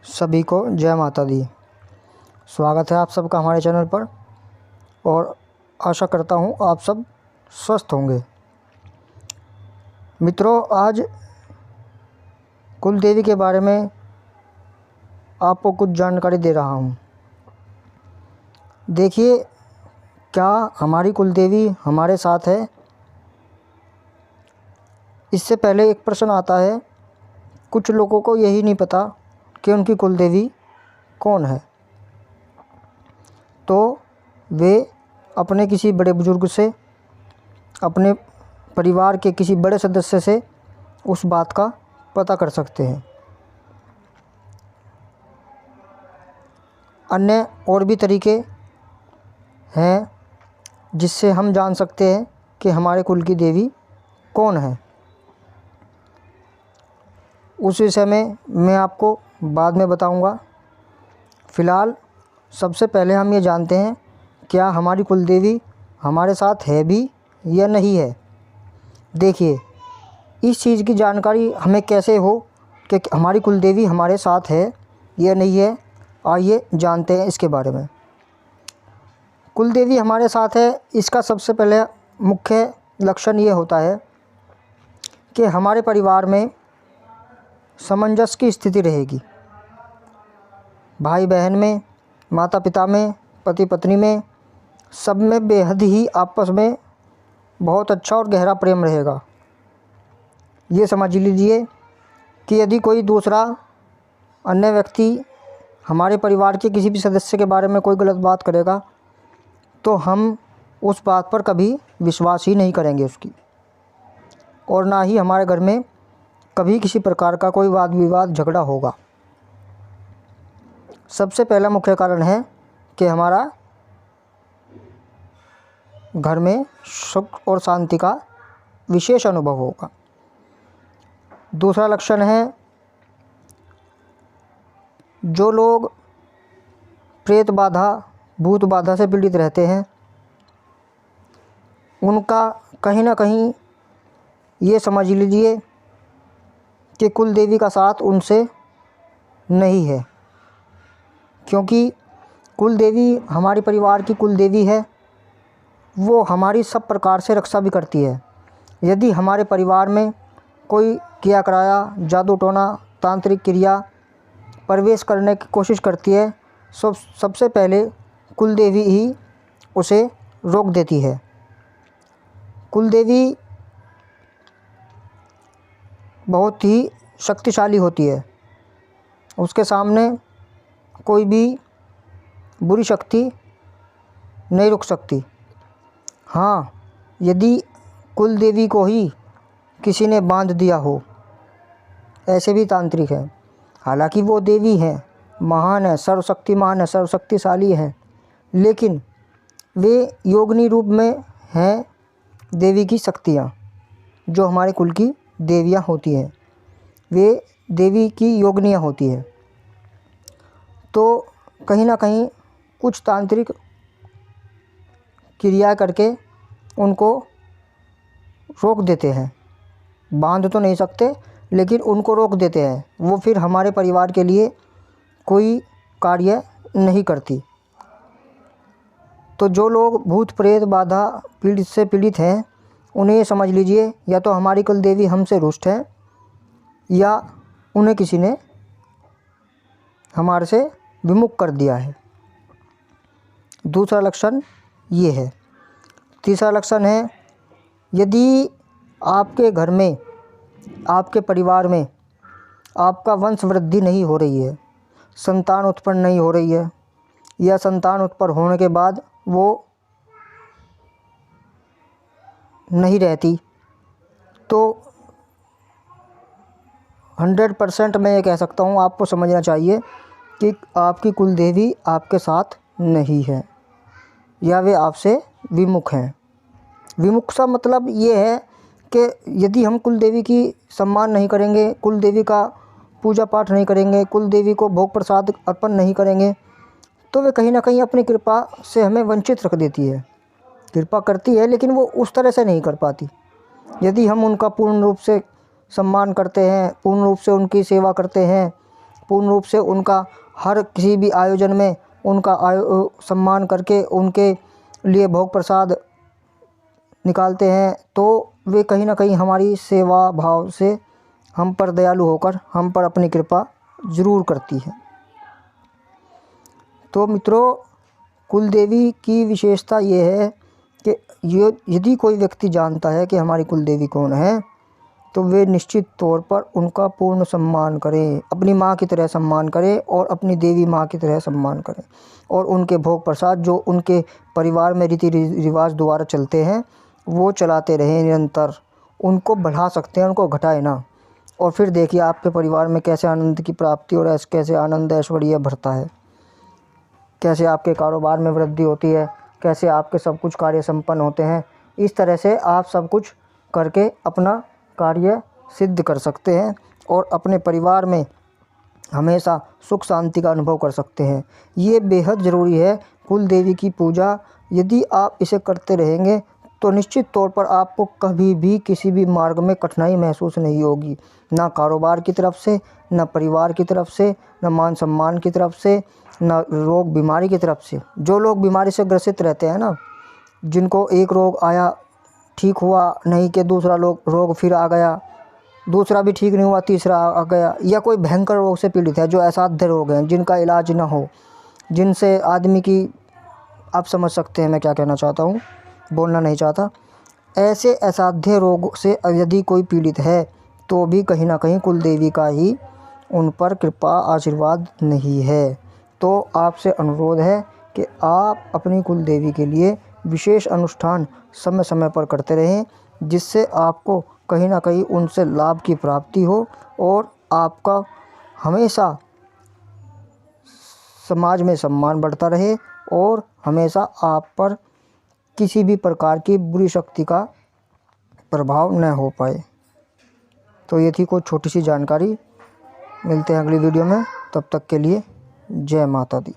सभी को जय माता दी। स्वागत है आप सबका हमारे चैनल पर और आशा करता हूँ आप सब स्वस्थ होंगे। मित्रों, आज कुल देवी के बारे में आपको कुछ जानकारी दे रहा हूँ। देखिए, क्या हमारी कुल देवी हमारे साथ है? इससे पहले एक प्रश्न आता है, कुछ लोगों को यही नहीं पता कि उनकी कुल देवी कौन है। तो वे अपने किसी बड़े बुजुर्ग से, अपने परिवार के किसी बड़े सदस्य से उस बात का पता कर सकते हैं। अन्य और भी तरीके हैं जिससे हम जान सकते हैं कि हमारे कुल की देवी कौन है। उस विषय में मैं आपको बाद में बताऊंगा। फ़िलहाल सबसे पहले हम ये जानते हैं, क्या हमारी कुल देवी हमारे साथ है भी या नहीं है। देखिए, इस चीज़ की जानकारी हमें कैसे हो कि हमारी कुल देवी हमारे साथ है या नहीं है, आइए जानते हैं इसके बारे में। कुल देवी हमारे साथ है, इसका सबसे पहले मुख्य लक्षण ये होता है कि हमारे परिवार में सामंजस्य की स्थिति रहेगी। भाई बहन में, माता पिता में, पति पत्नी में, सब में बेहद ही आपस में बहुत अच्छा और गहरा प्रेम रहेगा। ये समझ लीजिए कि यदि कोई दूसरा अन्य व्यक्ति हमारे परिवार के किसी भी सदस्य के बारे में कोई गलत बात करेगा तो हम उस बात पर कभी विश्वास ही नहीं करेंगे उसकी, और ना ही हमारे घर में कभी किसी प्रकार का कोई वाद विवाद झगड़ा होगा। सबसे पहला मुख्य कारण है कि हमारा घर में सुख और शांति का विशेष अनुभव होगा। दूसरा लक्षण है, जो लोग प्रेत बाधा, भूत बाधा से पीड़ित रहते हैं, उनका कहीं ना कहीं ये समझ लीजिए कि कुल देवी का साथ उनसे नहीं है, क्योंकि कुल देवी हमारे परिवार की कुल देवी है। वो हमारी सब प्रकार से रक्षा भी करती है। यदि हमारे परिवार में कोई किया कराया, जादू टोना, तांत्रिक क्रिया प्रवेश करने की कोशिश करती है, सबसे पहले कुल देवी ही उसे रोक देती है। कुल देवी बहुत ही शक्तिशाली होती है, उसके सामने कोई भी बुरी शक्ति नहीं रुक सकती। हाँ, यदि कुल देवी को ही किसी ने बांध दिया हो, ऐसे भी तांत्रिक हैं। हालांकि वो देवी हैं, महान है, सर्वशक्तिमान है, सर्वशक्तिशाली हैं, लेकिन वे योगिनी रूप में हैं देवी की शक्तियाँ। जो हमारे कुल की देवियाँ होती हैं, वे देवी की योगिनियाँ होती हैं। तो कहीं ना कहीं कुछ तांत्रिक क्रिया करके उनको रोक देते हैं। बांध तो नहीं सकते, लेकिन उनको रोक देते हैं। वो फिर हमारे परिवार के लिए कोई कार्य नहीं करती। तो जो लोग भूत प्रेत बाधा पीड़ित हैं, उन्हें ये समझ लीजिए, या तो हमारी कुल देवी हमसे रुष्ट है या उन्हें किसी ने हमारे से विमुख कर दिया है। दूसरा लक्षण ये है। तीसरा लक्षण है, यदि आपके घर में, आपके परिवार में आपका वंश वृद्धि नहीं हो रही है, संतान उत्पन्न नहीं हो रही है, या संतान उत्पन्न होने के बाद वो नहीं रहती, तो 100% मैं ये कह सकता हूँ, आपको समझना चाहिए कि आपकी कुल देवी आपके साथ नहीं है, या वे आपसे विमुख हैं। विमुख का मतलब ये है कि यदि हम कुल देवी की सम्मान नहीं करेंगे, कुल देवी का पूजा पाठ नहीं करेंगे, कुल देवी को भोग प्रसाद अर्पण नहीं करेंगे, तो वे कहीं ना कहीं अपनी कृपा से हमें वंचित रख देती है। कृपा करती है, लेकिन वो उस तरह से नहीं कर पाती। यदि हम उनका पूर्ण रूप से सम्मान करते हैं, पूर्ण रूप से उनकी सेवा करते हैं, पूर्ण रूप से उनका हर किसी भी आयोजन में उनका सम्मान करके उनके लिए भोग प्रसाद निकालते हैं, तो वे कहीं ना कहीं हमारी सेवा भाव से हम पर दयालु होकर हम पर अपनी कृपा ज़रूर करती है। तो मित्रों, कुल देवी की विशेषता ये है कि यदि कोई व्यक्ति जानता है कि हमारी कुल देवी कौन है, तो वे निश्चित तौर पर उनका पूर्ण सम्मान करें, अपनी माँ की तरह सम्मान करें और अपनी देवी माँ की तरह सम्मान करें, और उनके भोग प्रसाद जो उनके परिवार में रीति रिवाज द्वारा चलते हैं वो चलाते रहें निरंतर। उनको बढ़ा सकते हैं, उनको घटाए ना। और फिर देखिए आपके परिवार में कैसे आनंद की प्राप्ति और कैसे आनंद ऐश्वर्य भरता है, कैसे आपके कारोबार में वृद्धि होती है, कैसे आपके सब कुछ कार्य संपन्न होते हैं। इस तरह से आप सब कुछ करके अपना कार्य सिद्ध कर सकते हैं और अपने परिवार में हमेशा सुख शांति का अनुभव कर सकते हैं। ये बेहद ज़रूरी है कुल देवी की पूजा। यदि आप इसे करते रहेंगे तो निश्चित तौर पर आपको कभी भी किसी भी मार्ग में कठिनाई महसूस नहीं होगी, ना कारोबार की तरफ से, ना परिवार की तरफ से, ना मान सम्मान की तरफ से, ना रोग बीमारी की तरफ से। जो लोग बीमारी से ग्रसित रहते हैं ना, जिनको एक रोग आया ठीक हुआ नहीं कि दूसरा रोग फिर आ गया, दूसरा भी ठीक नहीं हुआ तीसरा आ गया, या कोई भयंकर रोग से पीड़ित है, जो असाध्य रोग हैं जिनका इलाज ना हो, जिनसे आदमी की, आप समझ सकते हैं मैं क्या कहना चाहता हूँ, बोलना नहीं चाहता। ऐसे असाध्य रोग से यदि कोई पीड़ित है तो भी कहीं ना कहीं कुल देवी का ही उन पर कृपा आशीर्वाद नहीं है। तो आपसे अनुरोध है कि आप अपनी कुल देवी के लिए विशेष अनुष्ठान समय समय पर करते रहें, जिससे आपको कहीं ना कहीं उनसे लाभ की प्राप्ति हो और आपका हमेशा समाज में सम्मान बढ़ता रहे और हमेशा आप पर किसी भी प्रकार की बुरी शक्ति का प्रभाव न हो पाए। तो ये थी कोई छोटी सी जानकारी। मिलते हैं अगली वीडियो में, तब तक के लिए जय माता दी।